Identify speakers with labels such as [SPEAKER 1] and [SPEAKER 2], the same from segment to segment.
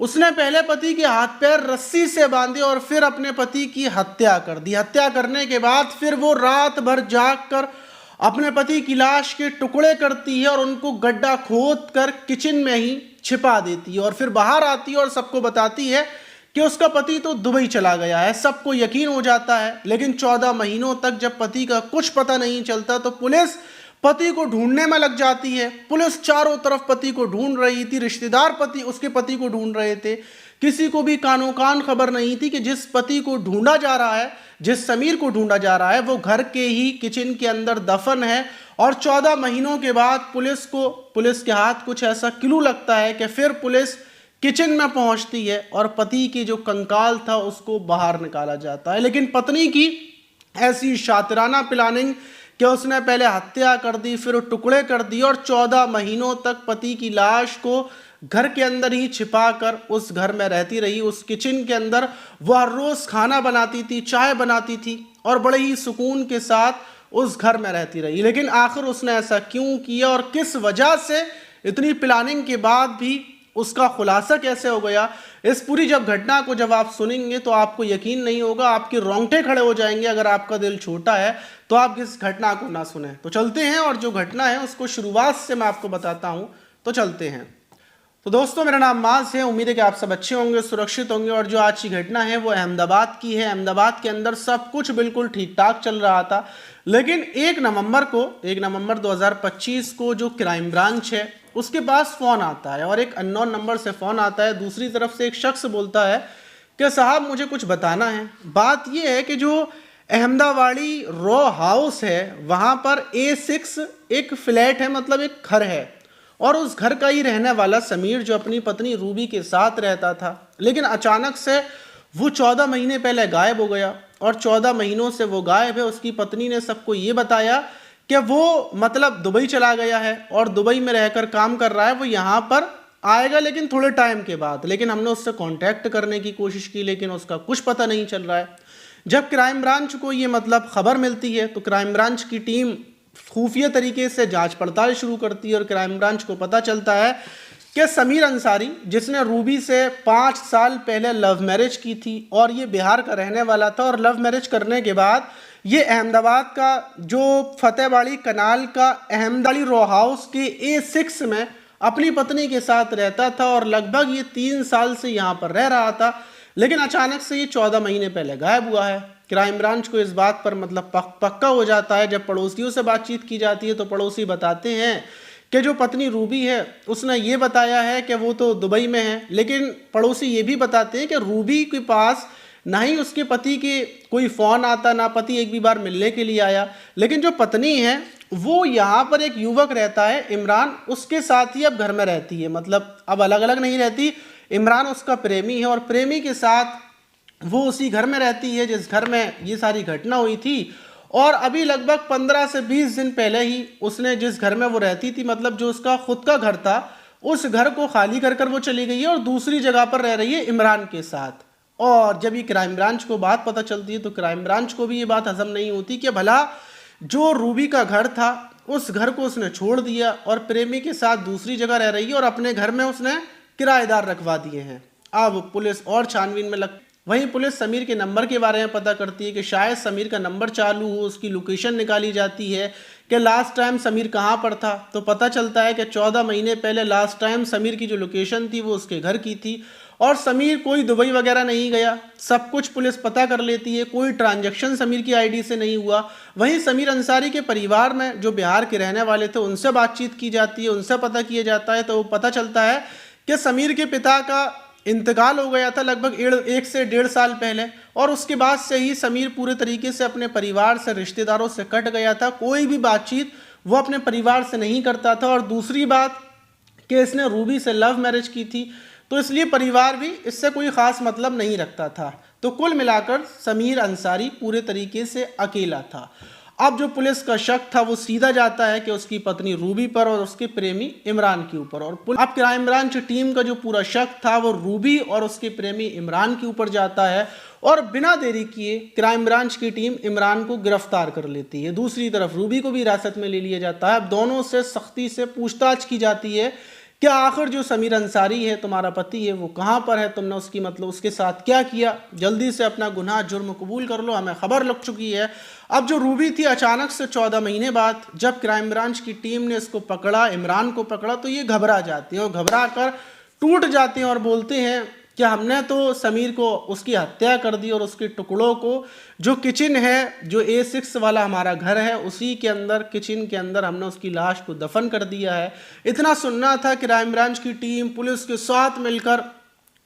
[SPEAKER 1] उसने पहले पति के हाथ पैर रस्सी से बांधे और फिर अपने पति की हत्या कर दी। हत्या करने के बाद फिर वो रात भर जाग कर अपने पति की लाश के टुकड़े करती है और उनको गड्ढा खोद कर किचन में ही छिपा देती है और फिर बाहर आती है और सबको बताती है कि उसका पति तो दुबई चला गया है। सबको यकीन हो जाता है, लेकिन 14 महीनों तक जब पति का कुछ पता नहीं चलता तो पुलिस पति को ढूंढने में लग जाती है। पुलिस चारों तरफ पति को ढूंढ रही थी, रिश्तेदार उसके पति को ढूंढ रहे थे। किसी को भी कानो कान खबर नहीं थी कि जिस पति को ढूंढा जा रहा है, जिस समीर को ढूंढा जा रहा है, वो घर के ही किचन के अंदर दफन है। और 14 महीनों के बाद पुलिस के हाथ कुछ ऐसा क्लू लगता है कि फिर पुलिस किचन में पहुंचती है और पति की जो कंकाल था उसको बाहर निकाला जाता है। लेकिन पत्नी की ऐसी शातिराना प्लानिंग कि उसने पहले हत्या कर दी, फिर टुकड़े कर दिए और 14 महीनों तक पति की लाश को घर के अंदर ही छिपा कर उस घर में रहती रही। उस किचन के अंदर वह रोज खाना बनाती थी, चाय बनाती थी और बड़े ही सुकून के साथ उस घर में रहती रही। लेकिन आखिर उसने ऐसा क्यों किया और किस वजह से, इतनी प्लानिंग के बाद भी उसका खुलासा कैसे हो गया, इस पूरी जब घटना को जब आप सुनेंगे तो आपको यकीन नहीं होगा, आपके रोंगटे खड़े हो जाएंगे। अगर आपका दिल छोटा है तो आप इस घटना को ना सुने। तो चलते हैं और जो घटना है उसको शुरुआत से मैं आपको बताता हूं। तो चलते हैं। तो दोस्तों, मेरा नाम माज है। उम्मीद है कि आप सब अच्छे होंगे, सुरक्षित होंगे। और जो आज की घटना है वो अहमदाबाद की है। अहमदाबाद के अंदर सब कुछ बिल्कुल ठीक ठाक चल रहा था, लेकिन 1 नवंबर 2025 को जो क्राइम ब्रांच है उसके पास फोन आता है और एक अननोन नंबर से फोन आता है। दूसरी तरफ से एक शख्स बोलता है कि साहब मुझे कुछ बताना है। बात यह है कि जो अहमदाबादी रॉ हाउस है वहाँ पर A6 एक फ्लैट है, मतलब एक घर है, और उस घर का ही रहने वाला समीर जो अपनी पत्नी रूबी के साथ रहता था, लेकिन अचानक से वो 14 महीने पहले गायब हो गया। और 14 महीनों से वो गायब है। उसकी पत्नी ने सबको ये बताया कि वो मतलब दुबई चला गया है और दुबई में रहकर काम कर रहा है। वो यहाँ पर आएगा लेकिन थोड़े टाइम के बाद। लेकिन हमने उससे कांटेक्ट करने की कोशिश की, लेकिन उसका कुछ पता नहीं चल रहा है। जब क्राइम ब्रांच को ये मतलब खबर मिलती है तो क्राइम ब्रांच की टीम खुफिया तरीके से जांच पड़ताल शुरू करती है और क्राइम ब्रांच को पता चलता है कि समीर अंसारी, जिसने रूबी से 5 साल पहले लव मैरिज की थी और ये बिहार का रहने वाला था, और लव मैरिज करने के बाद ये अहमदाबाद का जो फतेहबाड़ी कनाल का अहमदाबादी रॉ हाउस के A6 में अपनी पत्नी के साथ रहता था और लगभग ये 3 साल से यहाँ पर रह रहा था। लेकिन अचानक से ये 14 महीने पहले गायब हुआ है। क्राइम ब्रांच को इस बात पर मतलब पक्का हो जाता है। जब पड़ोसियों से बातचीत की जाती है तो पड़ोसी बताते हैं कि जो पत्नी रूबी है उसने ये बताया है कि वो तो दुबई में है, लेकिन पड़ोसी ये भी बताते हैं कि रूबी के पास ना ही उसके पति के कोई फ़ोन आता, ना पति एक भी बार मिलने के लिए आया। लेकिन जो पत्नी है वो यहाँ पर एक युवक रहता है इमरान, उसके साथ ही अब घर में रहती है। मतलब अब अलग अलग नहीं रहती। इमरान उसका प्रेमी है और प्रेमी के साथ वो उसी घर में रहती है जिस घर में ये सारी घटना हुई थी। और अभी लगभग 15 से 20 दिन पहले ही उसने जिस घर में वो रहती थी, मतलब जो उसका खुद का घर था, उस घर को खाली कर कर वो चली गई है और दूसरी जगह पर रह रही है इमरान के साथ। और जब ये क्राइम ब्रांच को बात पता चलती है तो क्राइम ब्रांच को भी ये बात हजम नहीं होती कि भला जो रूबी का घर था उस घर को उसने छोड़ दिया और प्रेमी के साथ दूसरी जगह रह रही है और अपने घर में उसने किराएदार रखवा दिए हैं। अब पुलिस और छानबीन में लग वहीं पुलिस समीर के नंबर के बारे में पता करती है कि शायद समीर का नंबर चालू हो। उसकी लोकेशन निकाली जाती है कि लास्ट टाइम समीर कहाँ पर था। तो पता चलता है कि 14 महीने पहले लास्ट टाइम समीर की जो लोकेशन थी वो उसके घर की थी और समीर कोई दुबई वगैरह नहीं गया। सब कुछ पुलिस पता कर लेती है, कोई ट्रांजैक्शन समीर की आईडी से नहीं हुआ। वहीं समीर अंसारी के परिवार में जो बिहार के रहने वाले थे उनसे बातचीत की जाती है, उनसे पता किया जाता है। तो पता चलता है कि समीर के पिता का इंतकाल हो गया था लगभग 1 से 1.5 साल पहले, और उसके बाद से ही समीर पूरे तरीके से अपने परिवार से, रिश्तेदारों से कट गया था। कोई भी बातचीत वो अपने परिवार से नहीं करता था। और दूसरी बात कि इसने रूबी से लव मैरिज की थी, तो इसलिए परिवार भी इससे कोई ख़ास मतलब नहीं रखता था। तो कुल मिलाकर समीर अंसारी पूरे तरीके से अकेला था। अब जो पुलिस का शक था वो सीधा जाता है कि उसकी पत्नी रूबी पर और उसके प्रेमी इमरान के ऊपर। और अब क्राइम ब्रांच टीम का जो पूरा शक था वो रूबी और उसके प्रेमी इमरान के ऊपर जाता है और बिना देरी किए क्राइम ब्रांच की टीम इमरान को गिरफ्तार कर लेती है। दूसरी तरफ रूबी को भी हिरासत में ले लिया जाता है। अब दोनों से सख्ती से पूछताछ की जाती है क्या आखिर जो समीर अंसारी है तुम्हारा पति है वो कहाँ पर है, तुमने उसकी मतलब उसके साथ क्या किया, जल्दी से अपना गुनाह जुर्म कबूल कर लो, हमें खबर लग चुकी है। अब जो रूबी थी अचानक से 14 महीने बाद जब क्राइम ब्रांच की टीम ने इसको पकड़ा, इमरान को पकड़ा, तो ये घबरा जाती हैं और घबरा कर टूट जाते हैं और बोलते हैं कि हमने तो समीर को उसकी हत्या कर दी और उसके टुकड़ों को जो किचन है, जो A6 वाला हमारा घर है, उसी के अंदर किचन के अंदर हमने उसकी लाश को दफन कर दिया है। इतना सुनना था कि क्राइम ब्रांच की टीम पुलिस के साथ मिलकर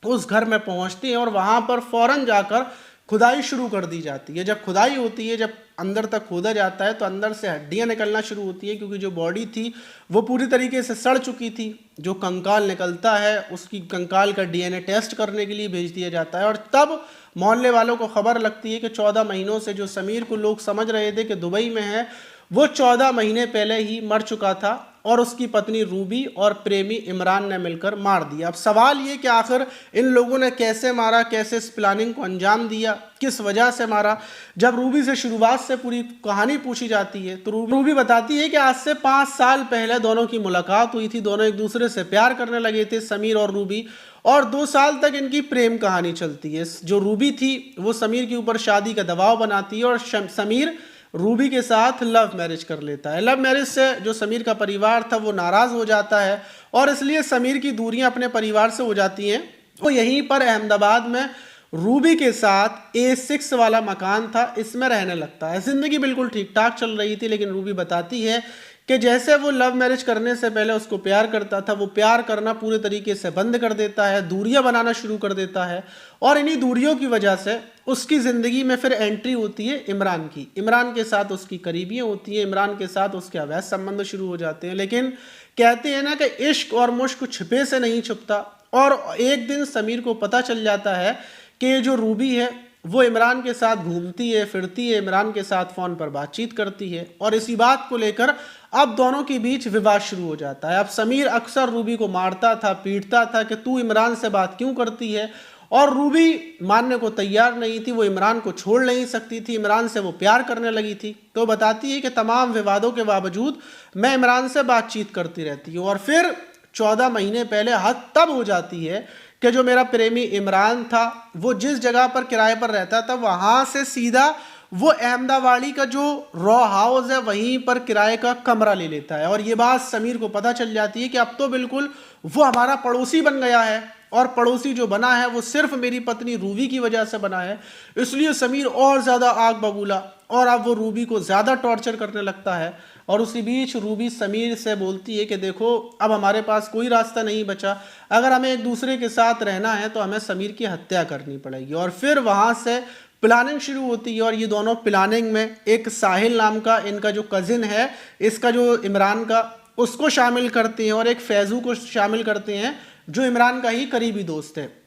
[SPEAKER 1] उस घर में पहुंचती है और वहां पर फौरन जाकर खुदाई शुरू कर दी जाती है। जब खुदाई होती है, जब अंदर तक खोदा जाता है तो अंदर से हड्डियां निकलना शुरू होती है, क्योंकि जो बॉडी थी वो पूरी तरीके से सड़ चुकी थी। जो कंकाल निकलता है उसकी कंकाल का DNA टेस्ट करने के लिए भेज दिया जाता है और तब मोहल्ले वालों को खबर लगती है कि 14 महीनों से जो समीर को लोग समझ रहे थे कि दुबई में है, वो 14 महीने पहले ही मर चुका था और उसकी पत्नी रूबी और प्रेमी इमरान ने मिलकर मार दिया। अब सवाल ये कि आखिर इन लोगों ने कैसे मारा, कैसे इस प्लानिंग को अंजाम दिया, किस वजह से मारा। जब रूबी से शुरुआत से पूरी कहानी पूछी जाती है तो रूबी बताती है कि आज से 5 साल पहले दोनों की मुलाकात हुई थी, दोनों एक दूसरे से प्यार करने लगे थे, समीर और रूबी, और 2 साल तक इनकी प्रेम कहानी चलती है। जो रूबी थी वो समीर के ऊपर शादी का दबाव बनाती है और समीर रूबी के साथ लव मैरिज कर लेता है। लव मैरिज से जो समीर का परिवार था वो नाराज़ हो जाता है और इसलिए समीर की दूरियां अपने परिवार से हो जाती हैं। वो यहीं पर अहमदाबाद में रूबी के साथ A6 वाला मकान था, इसमें रहने लगता है। ज़िंदगी बिल्कुल ठीक ठाक चल रही थी, लेकिन रूबी बताती है कि जैसे वो लव मैरिज करने से पहले उसको प्यार करता था, वो प्यार करना पूरे तरीके से बंद कर देता है, दूरियां बनाना शुरू कर देता है और इन्हीं दूरियों की वजह से उसकी ज़िंदगी में फिर एंट्री होती है इमरान की। इमरान के साथ उसकी करीबियाँ होती हैं, इमरान के साथ उसके अवैध संबंध शुरू हो जाते हैं। लेकिन कहते हैं ना कि इश्क और मुश्क छिपे से नहीं छुपता, और एक दिन समीर को पता चल जाता है कि जो रूबी है वो इमरान के साथ घूमती है, फिरती है, इमरान के साथ फ़ोन पर बातचीत करती है और इसी बात को लेकर अब दोनों के बीच विवाद शुरू हो जाता है। अब समीर अक्सर रूबी को मारता था, पीटता था कि तू इमरान से बात क्यों करती है, और रूबी मानने को तैयार नहीं थी। वो इमरान को छोड़ नहीं सकती थी, इमरान से वो प्यार करने लगी थी। तो बताती है कि तमाम विवादों के बावजूद मैं इमरान से बातचीत करती रहती हूँ। और फिर 14 महीने पहले हद तब हो जाती है कि जो मेरा प्रेमी इमरान था वो जिस जगह पर किराए पर रहता था वहाँ से सीधा वो अहमदाबादी का जो रॉ हाउस है वहीं पर किराए का कमरा ले लेता है। और ये बात समीर को पता चल जाती है कि अब तो बिल्कुल वो हमारा पड़ोसी बन गया है, और पड़ोसी जो बना है वो सिर्फ मेरी पत्नी रूबी की वजह से बना है। इसलिए समीर और ज़्यादा आग बबूला और अब वो रूबी को ज़्यादा टॉर्चर करने लगता है। और उसी बीच रूबी समीर से बोलती है कि देखो अब हमारे पास कोई रास्ता नहीं बचा, अगर हमें एक दूसरे के साथ रहना है तो हमें समीर की हत्या करनी पड़ेगी। और फिर वहाँ से प्लानिंग शुरू होती है और ये दोनों प्लानिंग में एक साहिल नाम का इनका जो कज़िन है, इसका जो इमरान का, उसको शामिल करते हैं और एक फैज़ू को शामिल करते हैं जो इमरान का ही करीबी दोस्त है।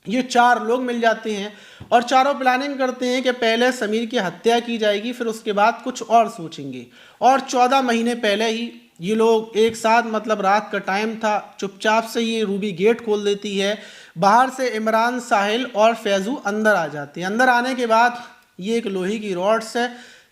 [SPEAKER 1] ये 4 लोग मिल जाते हैं और चारों प्लानिंग करते हैं कि पहले समीर की हत्या की जाएगी, फिर उसके बाद कुछ और सोचेंगे। और 14 महीने पहले ही ये लोग एक साथ, मतलब रात का टाइम था, चुपचाप से ये रूबी गेट खोल देती है, बाहर से इमरान, साहिल और फैज़ू अंदर आ जाते हैं। अंदर आने के बाद ये एक लोहे की रॉड से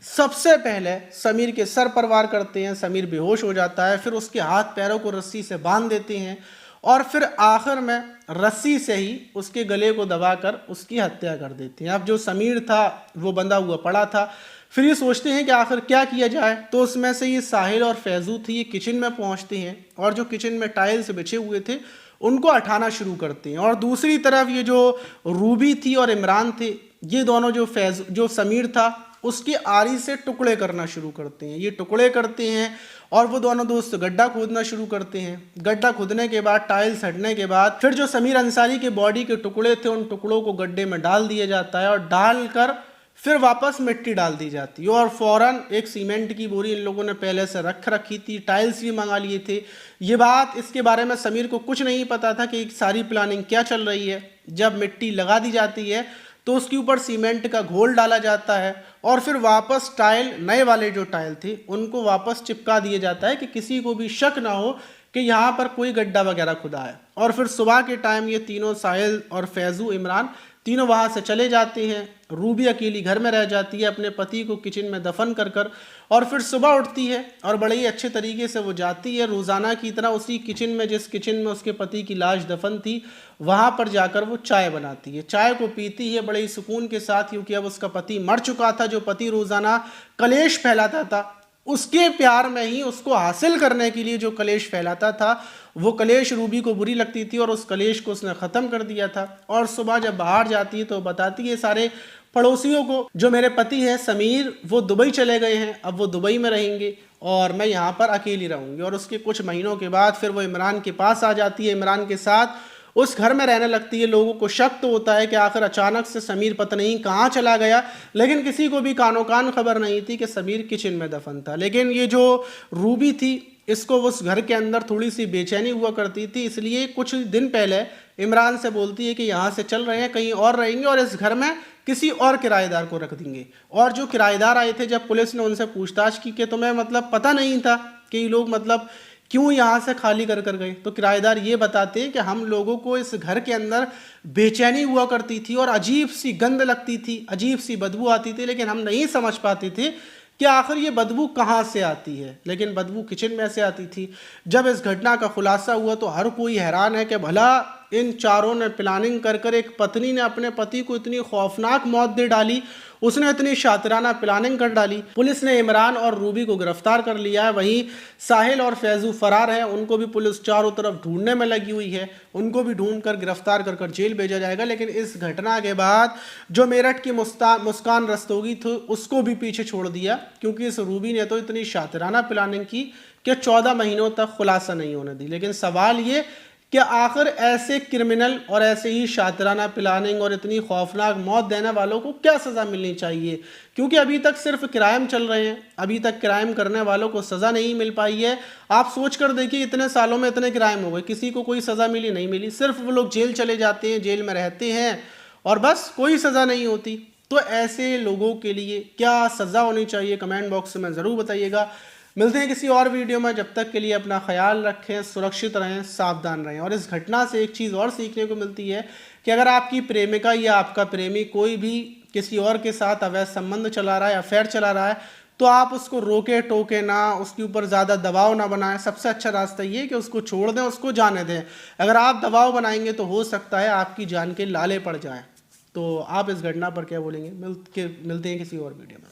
[SPEAKER 1] सबसे पहले समीर के सर पर वार करते हैं। समीर बेहोश हो जाता है, फिर उसके हाथ पैरों को रस्सी से बांध देते हैं और फिर आखिर में रस्सी से ही उसके गले को दबाकर उसकी हत्या कर देते हैं। अब जो समीर था वो बंधा हुआ पड़ा था। फिर ये सोचते हैं कि आखिर क्या किया जाए, तो उसमें से ये साहिल और फैज़ू थी, ये किचन में पहुंचते हैं और जो किचन में टाइल्स बिछे हुए थे उनको हटाना शुरू करते हैं। और दूसरी तरफ ये जो रूबी थी और इमरान थे, ये दोनों जो समीर था उसकी आरी से टुकड़े करना शुरू करते हैं। ये टुकड़े करते हैं और वो दोनों दोस्त गड्ढा खोदना शुरू करते हैं। गड्ढा खोदने के बाद, टाइल्स हटने के बाद, फिर जो समीर अंसारी के बॉडी के टुकड़े थे उन टुकड़ों को गड्ढे में डाल दिया जाता है और डालकर फिर वापस मिट्टी डाल दी जाती है। और फौरन एक सीमेंट की बोरी इन लोगों ने पहले से रख रखी थी, टाइल्स भी मंगा लिए थे। ये बात, इसके बारे में समीर को कुछ नहीं पता था कि सारी प्लानिंग क्या चल रही है। जब मिट्टी लगा दी जाती है तो उसके ऊपर सीमेंट का घोल डाला जाता है और फिर वापस टाइल, नए वाले जो टाइल थे उनको वापस चिपका दिया जाता है कि किसी को भी शक ना हो कि यहाँ पर कोई गड्ढा वगैरह खुदा है। और फिर सुबह के टाइम ये तीनों, साहिल और फैज़ू, इमरान, तीनों वहाँ से चले जाते हैं। रूबी अकेली घर में रह जाती है अपने पति को किचन में दफन कर कर। और फिर सुबह उठती है और बड़े ही अच्छे तरीके से वो जाती है रोज़ाना की तरह उसी किचन में जिस किचन में उसके पति की लाश दफन थी, वहाँ पर जाकर वो चाय बनाती है। चाय को पीती है बड़े ही सुकून के साथ, क्योंकि अब उसका पति मर चुका था। जो पति रोज़ाना कलेश फैलाता था, उसके प्यार में ही उसको हासिल करने के लिए जो कलेश फैलाता था, वो कलेश रूबी को बुरी लगती थी और उस कलेश को उसने ख़त्म कर दिया था। और सुबह जब बाहर जाती है तो बताती है सारे पड़ोसियों को, जो मेरे पति हैं समीर, वो दुबई चले गए हैं, अब वो दुबई में रहेंगे और मैं यहाँ पर अकेली रहूँगी। और उसके कुछ महीनों के बाद फिर वो इमरान के पास आ जाती है, इमरान के साथ उस घर में रहने लगती है। लोगों को शक तो होता है कि आखिर अचानक से समीर पता नहीं कहाँ चला गया, लेकिन किसी को भी कानो कान खबर नहीं थी कि समीर किचन में दफन था। लेकिन ये जो रूबी थी, इसको उस घर के अंदर थोड़ी सी बेचैनी हुआ करती थी, इसलिए कुछ दिन पहले इमरान से बोलती है कि यहाँ से चल रहे हैं, कहीं और रहेंगे और इस घर में किसी और किराएदार को रख देंगे। और जो किराएदार आए थे, जब पुलिस ने उनसे पूछताछ की कि तुम्हें मतलब पता नहीं था कि ये लोग मतलब क्यों यहाँ से खाली कर कर गए, तो किराएदार ये बताते हैं कि हम लोगों को इस घर के अंदर बेचैनी हुआ करती थी और अजीब सी गंध लगती थी, अजीब सी बदबू आती थी, लेकिन हम नहीं समझ पाते थे कि आखिर ये बदबू कहाँ से आती है। लेकिन बदबू किचन में से आती थी। जब इस घटना का खुलासा हुआ तो हर कोई हैरान है कि भला इन चारों ने प्लानिंग कर कर एक पत्नी ने अपने पति को इतनी खौफनाक मौत दे डाली, उसने इतनी शातिराना प्लानिंग कर डाली। पुलिस ने इमरान और रूबी को गिरफ्तार कर लिया है, वहीं साहिल और फैजू फरार है, उनको भी पुलिस चारों तरफ ढूंढने में लगी हुई है, उनको भी ढूंढ कर गिरफ्तार कर कर जेल भेजा जाएगा। लेकिन इस घटना के बाद जो मेरठ की मुस्कान रस्तोगी थी, उसको भी पीछे छोड़ दिया, क्योंकि इस रूबी ने तो इतनी शातिराना प्लानिंग की कि 14 महीनों तक खुलासा नहीं होने दी। लेकिन सवाल ये कि आखिर ऐसे क्रिमिनल और ऐसे ही शातिराना प्लानिंग और इतनी खौफनाक मौत देने वालों को क्या सज़ा मिलनी चाहिए, क्योंकि अभी तक सिर्फ क्राइम चल रहे हैं, अभी तक क्राइम करने वालों को सज़ा नहीं मिल पाई है। आप सोच कर देखिए, इतने सालों में इतने क्राइम हो गए, किसी को कोई सज़ा मिली नहीं मिली, सिर्फ वो लोग जेल चले जाते हैं, जेल में रहते हैं और बस कोई सज़ा नहीं होती। तो ऐसे लोगों के लिए क्या सज़ा होनी चाहिए, कमेंट बॉक्स में ज़रूर बताइएगा। मिलते हैं किसी और वीडियो में, जब तक के लिए अपना ख्याल रखें, सुरक्षित रहें, सावधान रहें। और इस घटना से एक चीज़ और सीखने को मिलती है कि अगर आपकी प्रेमिका या आपका प्रेमी कोई भी किसी और के साथ अवैध संबंध चला रहा है, अफेयर चला रहा है, तो आप उसको रोके टोके ना, उसके ऊपर ज़्यादा दबाव ना बनाएं। सबसे अच्छा रास्ता ये है कि उसको छोड़ दें, उसको जाने दें। अगर आप दबाव बनाएंगे तो हो सकता है आपकी जान के लाले पड़ जाएं। तो आप इस घटना पर क्या बोलेंगे? मिलते हैं किसी और वीडियो में।